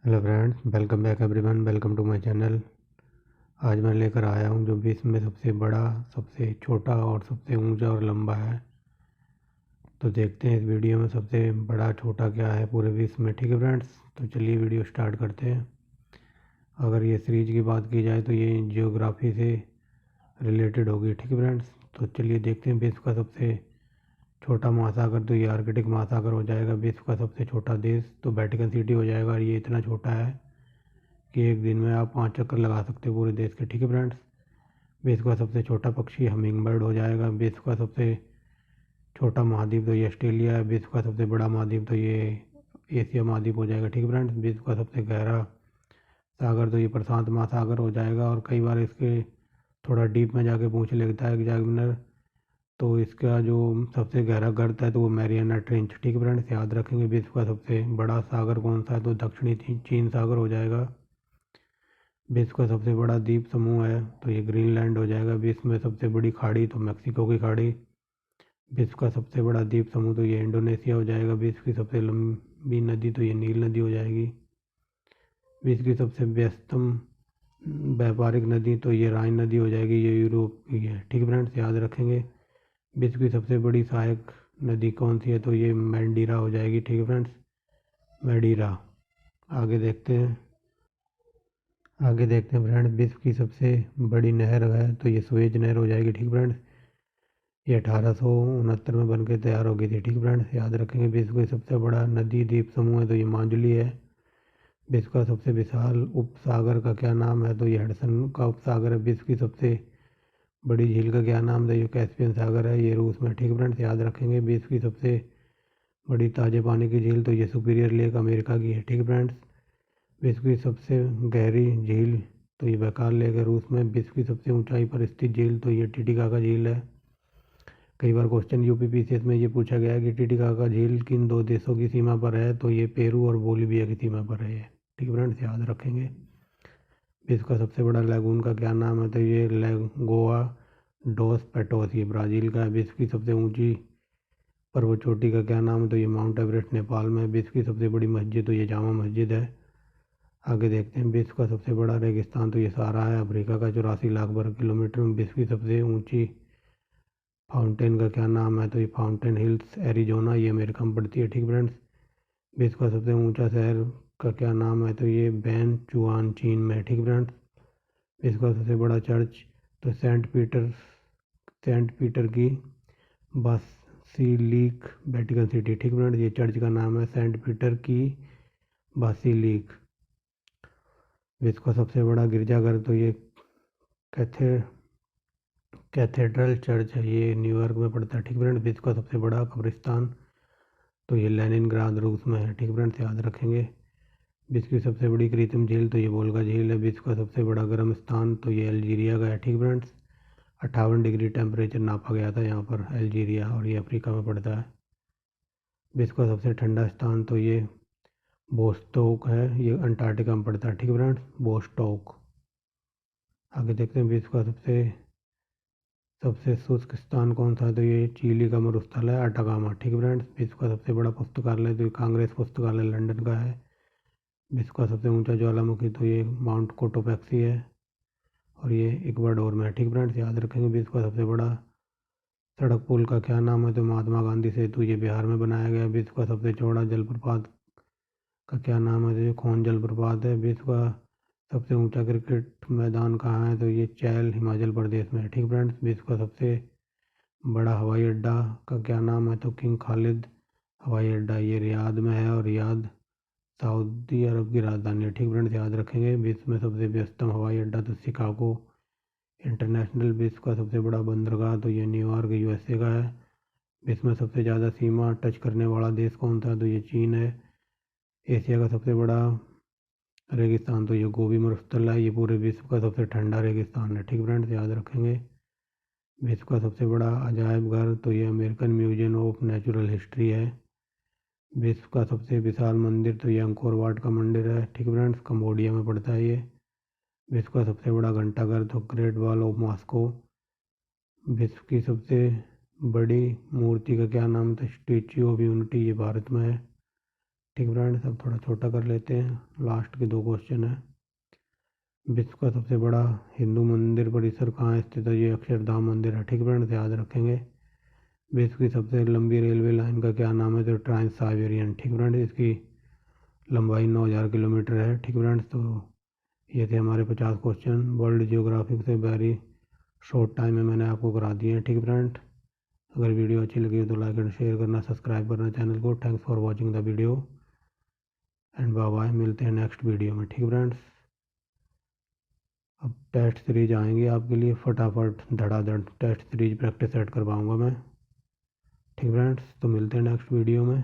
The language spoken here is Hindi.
Hello friends, welcome back everyone, welcome to my channel. आज मैं लेकर आया हूँ जो विश्व में सबसे बड़ा, सबसे छोटा और सबसे ऊंचा और लंबा है। तो देखते हैं इस वीडियो में सबसे बड़ा छोटा क्या है पूरे विश्व में। ठीक है फ्रेंड्स, तो चलिए वीडियो स्टार्ट करते हैं। अगर ये सीरीज की बात की जाए तो ये जियोग्राफी से रिलेटेड होगी। ठीक है फ्रेंड्स, तो चलिए देखते हैं। विश्व का सबसे छोटा महासागर तो ये आर्कटिक महासागर हो जाएगा। विश्व का सबसे छोटा देश तो वेटिकन सिटी हो जाएगा। और ये इतना छोटा है कि एक दिन में आप 5 चक्कर लगा सकते हो पूरे देश के। ठीक है फ्रेंड्स, विश्व का सबसे छोटा पक्षी हमिंग बर्ड हो जाएगा। विश्व का सबसे छोटा महाद्वीप तो ये ऑस्ट्रेलिया है। विश्व का सबसे बड़ा महाद्वीप तो ये एशिया महाद्वीप हो जाएगा। ठीक है फ्रेंड्स, विश्व का सबसे गहरा सागर तो ये प्रशांत महासागर हो जाएगा। और कई बार इसके थोड़ा डीप में जाके पूछ लेता है एग्जामिनर, तो इसका जो सबसे गहरा गर्त है तो वो मैरियाना ट्रेंच। ठीक है फ्रेंड्स, याद रखेंगे। विश्व का सबसे बड़ा सागर कौन सा है तो दक्षिणी चीन सागर हो जाएगा। विश्व का सबसे बड़ा द्वीप समूह है तो ये ग्रीनलैंड हो जाएगा। विश्व में सबसे बड़ी खाड़ी तो मैक्सिको की खाड़ी। विश्व का सबसे बड़ा द्वीप समूह तो ये इंडोनेशिया हो जाएगा। विश्व की सबसे लंबी नदी तो ये नील नदी हो जाएगी। विश्व की सबसे व्यस्तम व्यापारिक नदी तो ये राइन नदी हो जाएगी, ये यूरोप की है। ठीक है फ्रेंड्स, याद रखेंगे। विश्व की सबसे बड़ी सहायक नदी कौन सी है तो ये मैंडीरा हो जाएगी। ठीक है फ्रेंड्स, मैडीरा। आगे देखते हैं। फ्रेंड्स, विश्व की सबसे बड़ी नहर है तो ये सुएज नहर हो जाएगी। ठीक फ्रेंड्स, ये 1869 में बन के तैयार हो गई थी। ठीक फ्रेंड्स, याद रखेंगे। विश्व का सबसे बड़ा नदी द्वीप समूह है तो ये माजुली है। विश्व का सबसे विशाल उपसागर का क्या नाम है तो ये हडसन का उपसागर है। विश्व की सबसे बड़ी झील का क्या नाम है, ये कैस्पियन सागर है, ये रूस में। ठीक फ्रेंड्स, याद रखेंगे। विश्व की सबसे बड़ी ताजे पानी की झील तो ये सुपीरियर लेक अमेरिका की है। ठीक फ्रेंड्स, विश्व की सबसे गहरी झील तो ये बैकाल लेक है, रूस में। विश्व की सबसे ऊंचाई पर स्थित झील तो ये टिटिकाका झील है। कई बार क्वेश्चन यूपीपीसीएस में ये पूछा गया है कि टिटिकाका झील किन दो देशों की सीमा पर है तो ये पेरू और बोलीविया की सीमा पर है। ठीक है फ्रेंड्स, याद रखेंगे। विश्व का सबसे बड़ा लैगून का क्या नाम है तो ये लेगोआ डोस पेटोस, ये ब्राज़ील का है। विश्व की सबसे ऊंची पर्वत चोटी का क्या नाम है तो ये माउंट एवरेस्ट नेपाल में। विश्व की सबसे बड़ी मस्जिद तो ये जामा मस्जिद है। आगे देखते हैं। विश्व का सबसे बड़ा रेगिस्तान तो ये सहारा है, अफ्रीका का, 84 लाख वर्ग किलोमीटर में। विश्व की सबसे ऊंची फाउंटेन का क्या नाम है तो ये फाउंटेन हिल्स एरिजोना, ये अमेरिका में पड़ती है। ठीक फ्रेंड्स, विश्व का सबसे ऊंचा शहर का क्या नाम है तो ये बैन चुआन चीन में। ठीक फ्रेंड्स, विश्व का सबसे बड़ा चर्च तो सेंट पीटर की बासिलिक वेटिकन सिटी। ठीक फ्रेंड्स, ये चर्च का नाम है सेंट पीटर की बासिलिक। विश्व का सबसे बड़ा गिरजाघर तो ये कैथे कैथेड्रल चर्च है, ये न्यूयॉर्क में पड़ता है। ठीक फ्रेंड्स, विश्व का सबसे बड़ा कब्रिस्तान तो ये लेनिनग्राद रूस में है। ठीक फ्रेंड्स, याद रखेंगे। विश्व की सबसे बड़ी कृत्रिम झील तो ये वोल्गा झील है। विश्व का सबसे बड़ा गर्म स्थान तो ये अल्जीरिया का है। ठीक फ्रेंड्स, 58 डिग्री टेम्परेचर नापा गया था यहाँ पर अल्जीरिया, और ये अफ्रीका में पड़ता है। विश्व का सबसे ठंडा स्थान तो ये बोस्टोक है, ये अंटार्कटिका में पड़ता है। ठीक फ्रेंड्स, बोस्टोक। आगे देखते हैं। विश्व का सबसे शुष्क स्थान कौन सा है तो ये चिली का मरुस्थल है, अटाकामा। ठीक है फ्रेंड्स, विश्व का सबसे बड़ा पुस्तकालय तो ये कांग्रेस पुस्तकालय लंदन का है। विश्व का सबसे ऊंचा ज्वालामुखी तो ये माउंट कोटोपैक्सी है, और ये इक्वाडोर में है। ठीक फ्रेंड्स, याद रखेंगे। विश्व का सबसे बड़ा सड़क पुल का क्या नाम है तो महात्मा गांधी सेतु, ये बिहार में बनाया गया। विश्व का सबसे चौड़ा जलप्रपात का क्या नाम है तो ये खोन जलप्रपात है। विश्व का सबसे ऊंचा क्रिकेट मैदान कहाँ है तो ये चैल, हिमाचल प्रदेश में है। ठीक फ्रेंड्स, विश्व का सबसे बड़ा हवाई अड्डा का क्या नाम है तो किंग खालिद हवाई अड्डा, ये रियाद में है, और रियाद सऊदी अरब की राजधानी है। ठीक फ्रेंड्स, याद रखेंगे। विश्व में सबसे व्यस्तम हवाई अड्डा तो शिकागो इंटरनेशनल। विश्व का सबसे बड़ा बंदरगाह तो ये न्यूयॉर्क यूएसए का है। विश्व में सबसे ज़्यादा सीमा टच करने वाला देश कौन सा है तो ये चीन है। एशिया का सबसे बड़ा रेगिस्तान तो ये गोबी मरुस्थल है, ये पूरे विश्व का सबसे ठंडा रेगिस्तान है। ठीक फ्रेंड्स, याद रखेंगे। विश्व का सबसे बड़ा अजायब घर तो ये American museum of natural history है। विश्व का सबसे विशाल मंदिर तो ये अंकोर वाट का मंदिर है। ठीक फ्रेंड्स, कंबोडिया में पड़ता है ये। विश्व का सबसे बड़ा घंटाघर तो ग्रेट वॉल ऑफ मॉस्को। विश्व की सबसे बड़ी मूर्ति का क्या नाम था स्टैच्यू ऑफ यूनिटी, ये भारत में है। ठीक फ्रेंड्स, अब थोड़ा छोटा कर लेते हैं। लास्ट के 2 क्वेश्चन है। विश्व का सबसे बड़ा हिंदू मंदिर परिसर कहाँ स्थित है? ये अक्षरधाम मंदिर है। ठीक फ्रेंड्स, याद रखेंगे। विश्व की सबसे लंबी रेलवे लाइन का क्या नाम है? तो ट्रांस साइबेरियन। ठीक फ्रेंड्स, इसकी लंबाई 9000 किलोमीटर है। ठीक फ्रेंड्स, तो ये थे हमारे 50 क्वेश्चन वर्ल्ड जियोग्राफिक से वेरी शॉर्ट टाइम में मैंने आपको करा दिए हैं। ठीक फ्रेंड, अगर वीडियो अच्छी लगी तो लाइक एंड शेयर करना, सब्सक्राइब करना चैनल को। Thanks for watching the video and bye bye. मिलते हैं नेक्स्ट वीडियो में। ठीक फ्रेंड्स, अब टेस्ट सीरीज आएंगी आपके लिए, फटाफट धड़ाधड़ टेस्ट सीरीज प्रैक्टिस सेट करवाऊँगा मैं। ठीक फ्रेंड्स, तो मिलते हैं नेक्स्ट वीडियो में।